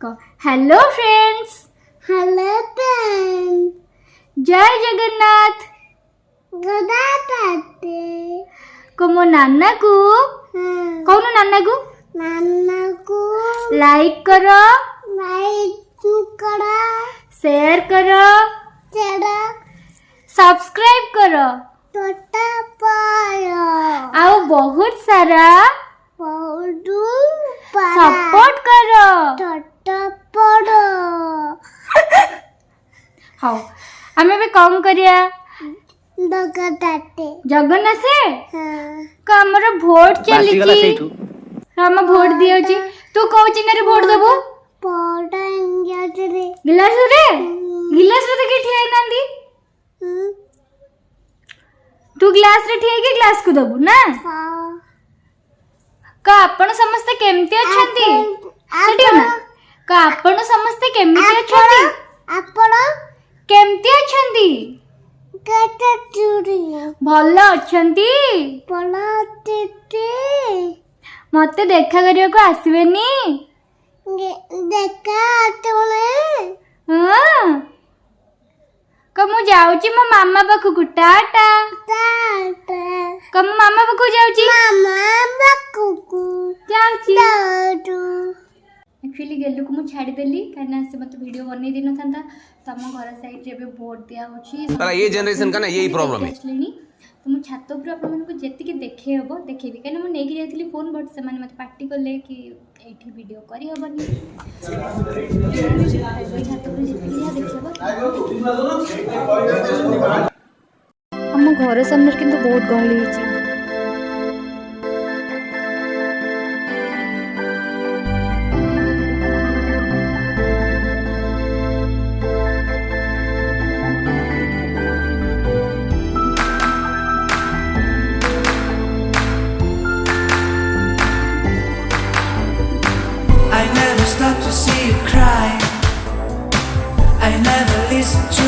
Hello friends. Hello friend. जय Jagannath. गदाते como नाना को कौन नाना को लाइक करो, शेयर करो, सब्सक्राइब करो आओ बहुत सारा सपोर्ट करो। हाँ हमें भी कौन करिया जगन्नाथ का हमर भोट चली हम भोट दियो छी। तू कौ चिन्ह रे भोट देबो? गिलास रे के ठिया नांदी तू गिलास रे ठिया के गिलास को देबो ना का आपण समस्त केमती अछंती सेठी ना का आपण समस्त केमती अछंती आपण केमती अछंती भल अछंती मते देखा करिया को आसीबेनी हां कमु जाउची मो मामा पाखु टाटा कमु मामा पाखु जाउची एक्चुअली गेलु को मु छाड़ी देली काना से मते वीडियो बनै दिनो थांता तम घर साइड रे बे वोट दिया होची साला ये जनरेशन का ना यही प्रॉब्लम है। तो मु छात ऊपर आपन मन को जेति के देखे हबो देखेबी काना मु नेगी जाथिली फोन बट से माने मते पार्टी करले कि एठी वीडियो करी हबनी छात ऊपर जेति या देखबो हम घर सामने किंतु बहुत गहली हिची। I never stop to see you cry. I never listen to